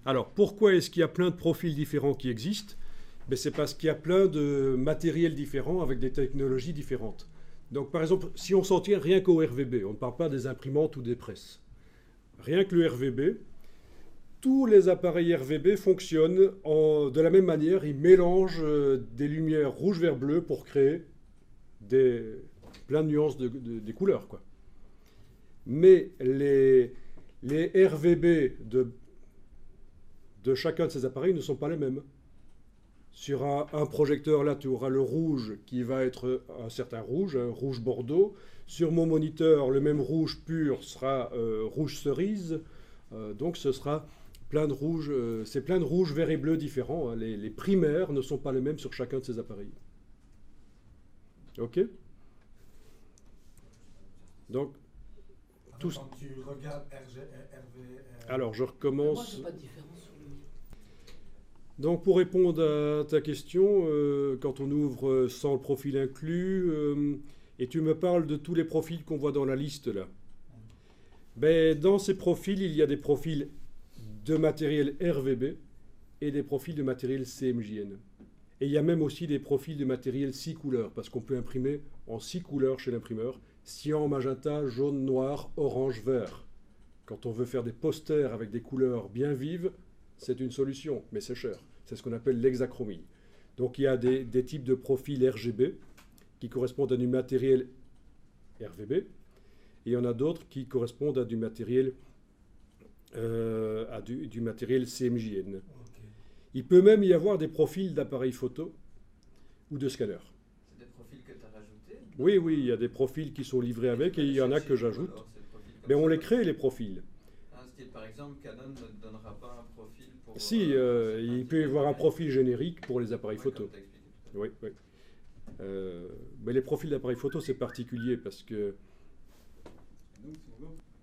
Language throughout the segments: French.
Alors, pourquoi est-ce qu'il y a plein de profils différents qui existent? Ben, c'est parce qu'il y a plein de matériels différents avec des technologies différentes. Donc, par exemple, si on s'en tient rien qu'au RVB, on ne parle pas des imprimantes ou des presses. Rien que le RVB, tous les appareils RVB fonctionnent de la même manière. Ils mélangent des lumières rouge, vert, bleu pour créer plein de nuances des couleurs, quoi. Mais les RVB de chacun de ces appareils ne sont pas les mêmes. Sur un projecteur, là, tu auras le rouge qui va être un certain rouge, un rouge bordeaux. Sur mon moniteur, le même rouge pur sera rouge cerise. Donc ce sera plein de rouge, c'est plein de rouge, vert et bleu différents, hein. Les primaires ne sont pas les mêmes sur chacun de ces appareils. Ok? Donc, tout... Quand tu regardes RV... Alors, je recommence. Moi, je pas de différence sur le mien. Donc, pour répondre à ta question, quand on ouvre sans le profil inclus, et tu me parles de tous les profils qu'on voit dans la liste, là. Ben, dans ces profils, il y a des profils de matériel RVB et des profils de matériel CMJN. Et il y a même aussi des profils de matériel 6 couleurs, parce qu'on peut imprimer en 6 couleurs chez l'imprimeur: cyan, magenta, jaune, noir, orange, vert. Quand on veut faire des posters avec des couleurs bien vives, c'est une solution, mais c'est cher. C'est ce qu'on appelle l'hexachromie. Donc il y a des types de profils RGB qui correspondent à du matériel RVB, et il y en a d'autres qui correspondent à du matériel, du matériel CMJN. Okay. Il peut même y avoir des profils d'appareils photo ou de scanners. C'est des profils que tu as rajoutés? Oui, oui, il y a des profils qui sont livrés avec, et il y en a que j'ajoute. Mais on les crée, les profils. Par exemple, Canon ne te donnera pas un profil pour... Si, il peut y avoir un profil générique pour les appareils photo. Oui, oui. Mais les profils d'appareils photo, c'est particulier parce que...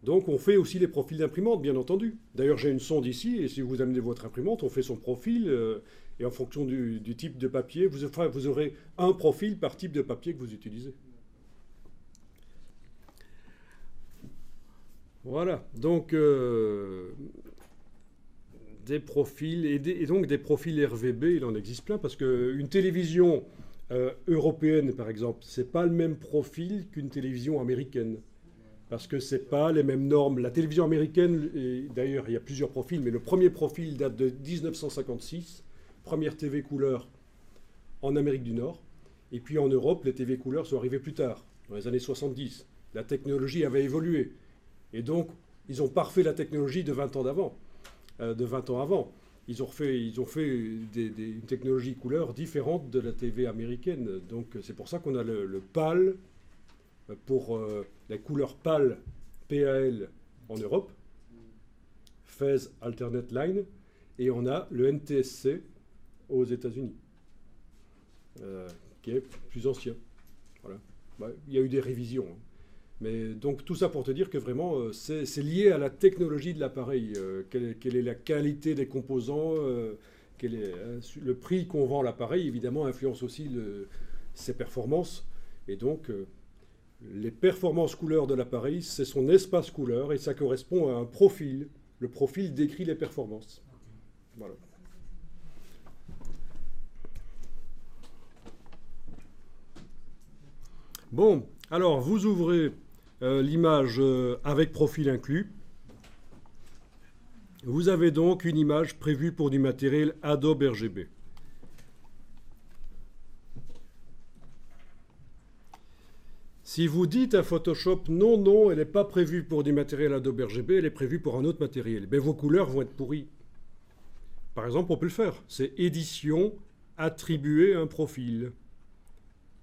Donc on fait aussi les profils d'imprimante, bien entendu. D'ailleurs, j'ai une sonde ici, et si vous amenez votre imprimante, on fait son profil, et en fonction du type de papier, vous aurez un profil par type de papier que vous utilisez. Voilà, donc des profils, et donc des profils RVB, il en existe plein, parce qu'une télévision européenne, par exemple, c'est pas le même profil qu'une télévision américaine, parce que c'est pas les mêmes normes. La télévision américaine, et d'ailleurs il y a plusieurs profils, mais le premier profil date de 1956, première TV couleur en Amérique du Nord, et puis en Europe, les TV couleurs sont arrivées plus tard, dans les années 70. La technologie avait évolué. Et donc, ils ont parfait la technologie de 20 ans d'avant, de 20 ans avant. Ils ont fait une technologie couleur différente de la TV américaine. Donc, c'est pour ça qu'on a le PAL pour la couleur PAL, PAL en Europe, Phase Alternate Line, et on a le NTSC aux États-Unis, qui est plus ancien. Voilà. Bah, il y a eu des révisions, hein. Mais donc tout ça pour te dire que vraiment c'est lié à la technologie de l'appareil, quelle est la qualité des composants, le prix qu'on vend l'appareil évidemment influence aussi ses performances, et donc les performances couleurs de l'appareil, c'est son espace couleur et ça correspond à un profil. Le profil décrit les performances. Voilà. Bon, alors vous ouvrez l'image avec profil inclus. Vous avez donc une image prévue pour du matériel Adobe RGB. Si vous dites à Photoshop non, non, elle n'est pas prévue pour du matériel Adobe RGB, elle est prévue pour un autre matériel, mais vos couleurs vont être pourries. Par exemple, on peut le faire. C'est édition, attribuer un profil.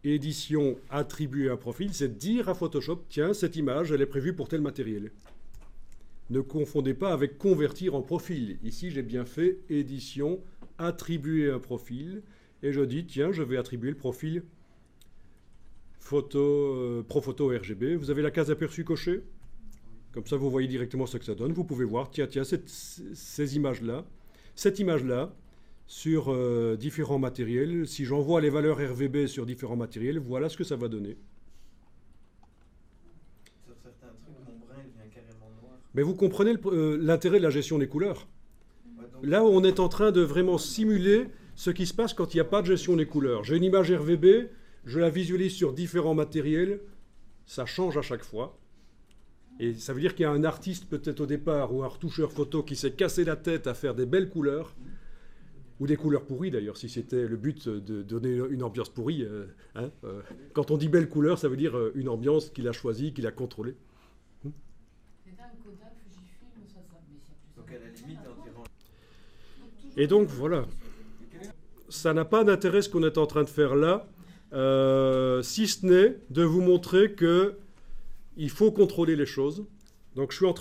Édition, attribuer un profil, c'est dire à Photoshop, tiens, cette image, elle est prévue pour tel matériel. Ne confondez pas avec convertir en profil. Ici, j'ai bien fait édition, attribuer un profil, et je dis, tiens, je vais attribuer le profil Profoto RGB. Vous avez la case aperçu cochée. Comme ça, vous voyez directement ce que ça donne. Vous pouvez voir, tiens, ces images-là, cette image-là, sur différents matériels. Si j'envoie les valeurs RVB sur différents matériels, voilà ce que ça va donner. Sur certains trucs, mon brin devient carrément noir. Mais vous comprenez l'intérêt de la gestion des couleurs? Ouais, donc Là, on est en train de vraiment simuler ce qui se passe quand il n'y a pas de gestion des couleurs. J'ai une image RVB, je la visualise sur différents matériels, ça change à chaque fois. Et ça veut dire qu'il y a un artiste peut-être au départ ou un retoucheur photo qui s'est cassé la tête à faire des belles couleurs, ou des couleurs pourries d'ailleurs, si c'était le but de donner une ambiance pourrie. Quand on dit belle couleur, ça veut dire une ambiance qu'il a choisie, qu'il a contrôlée. Donc à la limite, en tirant... Et donc voilà, ça n'a pas d'intérêt ce qu'on est en train de faire là, si ce n'est de vous montrer que il faut contrôler les choses. Donc je suis en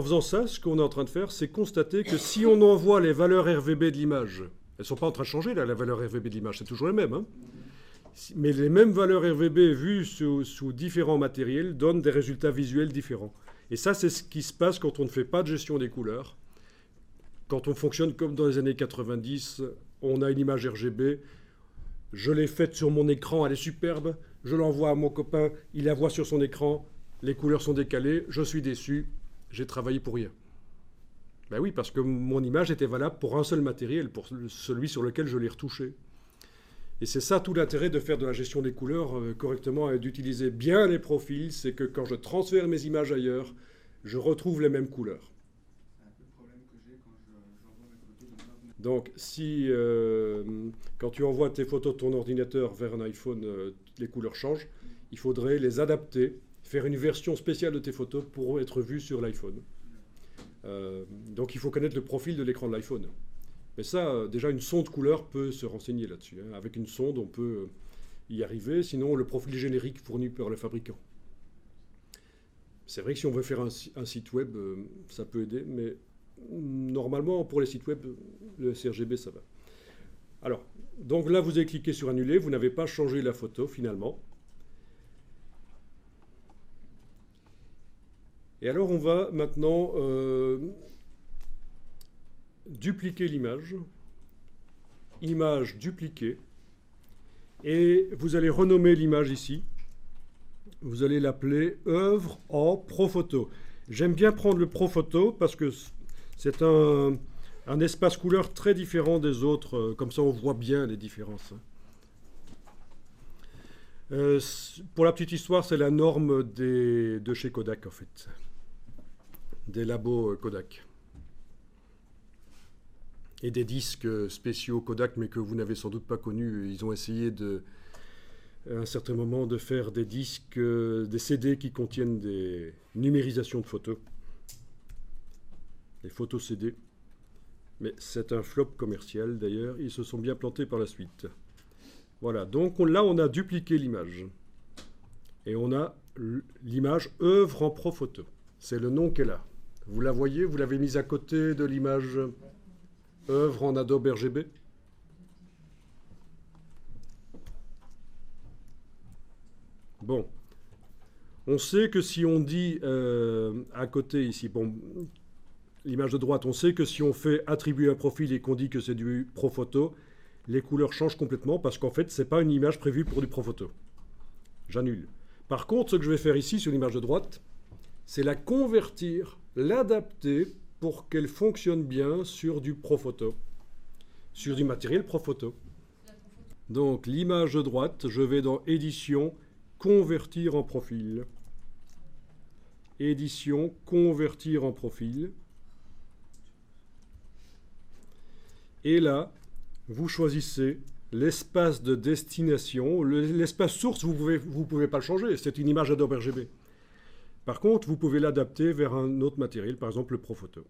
faisant ça, ce qu'on est en train de faire, c'est constater que si on envoie les valeurs RVB de l'image, elles ne sont pas en train de changer là, la valeur RVB de l'image, c'est toujours les mêmes, hein. Mais les mêmes valeurs RVB vues sous différents matériels donnent des résultats visuels différents. Et ça, c'est ce qui se passe quand on ne fait pas de gestion des couleurs. Quand on fonctionne comme dans les années 90, on a une image RGB, je l'ai faite sur mon écran, elle est superbe, je l'envoie à mon copain, il la voit sur son écran, les couleurs sont décalées, je suis déçu, j'ai travaillé pour rien. Ben oui, parce que mon image était valable pour un seul matériel, pour celui sur lequel je l'ai retouché. Et c'est ça tout l'intérêt de faire de la gestion des couleurs correctement et d'utiliser bien les profils, c'est que quand je transfère mes images ailleurs, je retrouve les mêmes couleurs. Donc, si quand tu envoies tes photos de ton ordinateur vers un iPhone, les couleurs changent, il faudrait les adapter, faire une version spéciale de tes photos pour être vues sur l'iPhone. Donc, il faut connaître le profil de l'écran de l'iPhone. Mais ça, déjà, une sonde couleur peut se renseigner là-dessus. Hein. Avec une sonde, on peut y arriver. Sinon, le profil générique fourni par le fabricant. C'est vrai que si on veut faire un site web, ça peut aider, mais normalement, pour les sites web, le sRGB, ça va. Alors, donc là, vous avez cliqué sur annuler, vous n'avez pas changé la photo, finalement. Et alors, on va maintenant dupliquer l'image. Image dupliquée. Et vous allez renommer l'image ici. Vous allez l'appeler œuvre en Profoto. J'aime bien prendre le Profoto parce que c'est un espace couleur très différent des autres, comme ça on voit bien les différences. Pour la petite histoire, c'est la norme de chez Kodak en fait, des labos Kodak. Et des disques spéciaux Kodak, mais que vous n'avez sans doute pas connus. Ils ont essayé à un certain moment de faire des disques, des CD qui contiennent des numérisations de photos. Les photos CD. Mais c'est un flop commercial d'ailleurs. Ils se sont bien plantés par la suite. Voilà, donc là on a dupliqué l'image. Et on a l'image œuvre en Profoto. C'est le nom qu'elle a. Vous la voyez, vous l'avez mise à côté de l'image œuvre en Adobe RGB. Bon. On sait que si on dit à côté ici, bon, l'image de droite, on sait que si on fait attribuer un profil et qu'on dit que c'est du Profoto, les couleurs changent complètement parce qu'en fait, ce n'est pas une image prévue pour du Profoto. J'annule. Par contre, ce que je vais faire ici sur l'image de droite, c'est la convertir, l'adapter pour qu'elle fonctionne bien sur du Profoto, sur du matériel Profoto. Donc, l'image de droite, je vais dans Édition, Convertir en profil. Édition, Convertir en profil. Et là, vous choisissez l'espace de destination. L'espace source, vous pouvez pas le changer. C'est une image Adobe RGB. Par contre, vous pouvez l'adapter vers un autre matériel, par exemple le Profoto.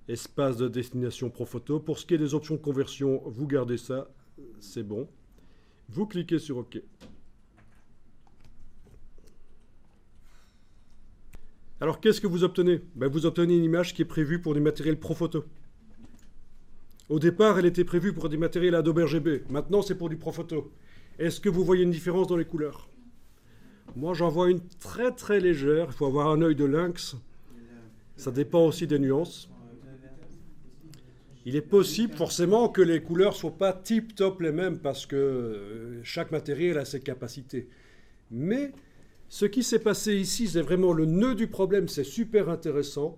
Espace de destination Profoto. Pour ce qui est des options de conversion, vous gardez ça, c'est bon. Vous cliquez sur OK. Alors, qu'est-ce que vous obtenez? Vous obtenez une image qui est prévue pour du matériel Profoto. Au départ, elle était prévue pour du matériel Adobe RGB. Maintenant, c'est pour du Profoto. Est-ce que vous voyez une différence dans les couleurs? Moi, j'en vois une très très légère. Il faut avoir un œil de lynx. Ça dépend aussi des nuances. Il est possible forcément que les couleurs ne soient pas tip-top les mêmes parce que chaque matériel a ses capacités. Mais ce qui s'est passé ici, c'est vraiment le nœud du problème. C'est super intéressant.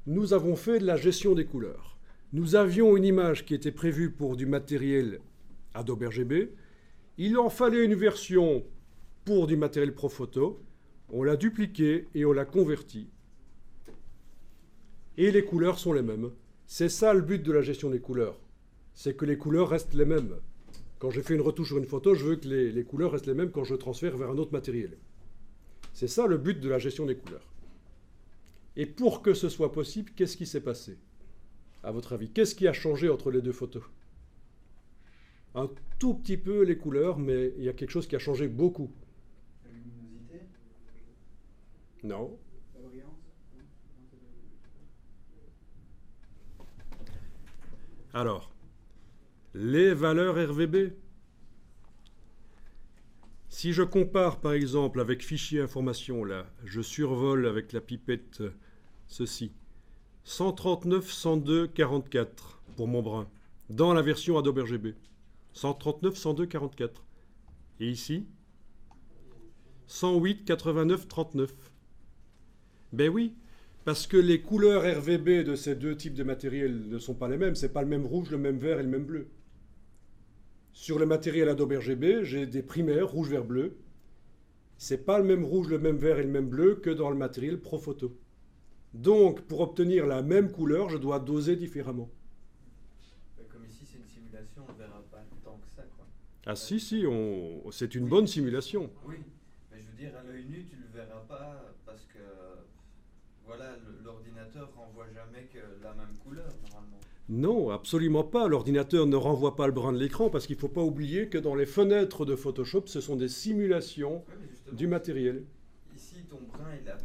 nous avons fait de la gestion des couleurs. Nous avions une image qui était prévue pour du matériel Adobe RGB. Il en fallait une version pour du matériel Profoto. On l'a dupliquée et on l'a convertie. Et les couleurs sont les mêmes. C'est ça le but de la gestion des couleurs. C'est que les couleurs restent les mêmes. Quand j'ai fait une retouche sur une photo, je veux que les couleurs restent les mêmes quand je transfère vers un autre matériel. C'est ça le but de la gestion des couleurs. Et pour que ce soit possible, qu'est-ce qui s'est passé, à votre avis? Qu'est-ce qui a changé entre les deux photos? Un tout petit peu les couleurs, mais il y a quelque chose qui a changé beaucoup. La luminosité, Non. la brillance. Alors, les valeurs RVB. Si je compare par exemple avec fichier information, là, je survole avec la pipette ceci. 139, 102, 44 pour mon brin, dans la version Adobe RGB. 139, 102, 44. Et ici, 108, 89, 39. Ben oui, parce que les couleurs RVB de ces deux types de matériel ne sont pas les mêmes. C'est pas le même rouge, le même vert et le même bleu. Sur le matériel Adobe RGB, j'ai des primaires rouge, vert, bleu. C'est pas le même rouge, le même vert et le même bleu que dans le matériel Profoto. Donc, pour obtenir la même couleur, je dois doser différemment. Comme ici, c'est une simulation, on ne verra pas tant que ça, quoi. Ah si, c'est une bonne simulation. Oui, mais je veux dire, à l'œil nu, tu ne le verras pas parce que voilà, l'ordinateur renvoie jamais que la même couleur, normalement. Non, absolument pas. L'ordinateur ne renvoie pas le brin de l'écran parce qu'il ne faut pas oublier que dans les fenêtres de Photoshop, ce sont des simulations Oui, mais justement, du matériel. ici, ton brin, il a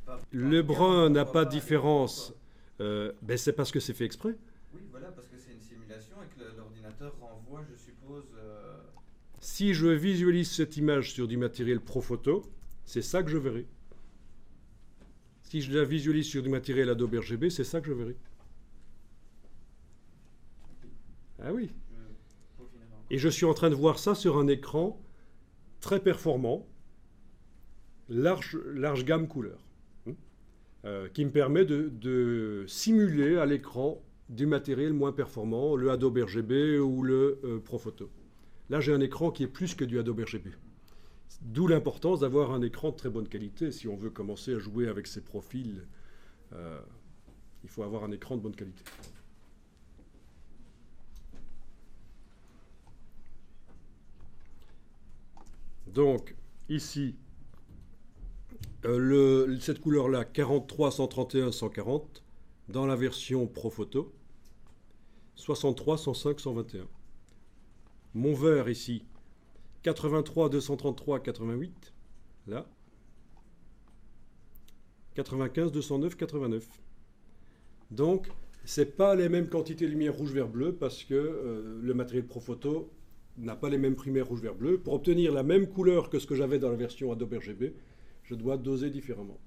pas... Le brin n'a pas de les différence. couleurs, Ben c'est parce que c'est fait exprès. quoi. Oui, voilà, parce que c'est une simulation et que l'ordinateur renvoie, je suppose... Si je visualise cette image sur du matériel Profoto, c'est ça que je verrai. Si je la visualise sur du matériel Adobe RGB, c'est ça que je verrai. Ah oui. je peaufinerai encore. Et je suis en train de voir ça sur un écran très performant, large gamme couleur, qui me permet de simuler à l'écran du matériel moins performant, le Adobe RGB ou le Profoto. Là, j'ai un écran qui est plus que du Adobe RGB. D'où l'importance d'avoir un écran de très bonne qualité. Si on veut commencer à jouer avec ces profils, il faut avoir un écran de bonne qualité. Donc, ici, cette couleur-là, 43, 131, 140, dans la version Profoto, 63, 105, 121. Mon vert ici, 83, 233, 88, là. 95, 209, 89. Donc, ce n'est pas les mêmes quantités de lumière rouge, vert, bleu, parce que le matériel Profoto n'a pas les mêmes primaires rouge, vert, bleu. Pour obtenir la même couleur que ce que j'avais dans la version Adobe RGB, je dois doser différemment.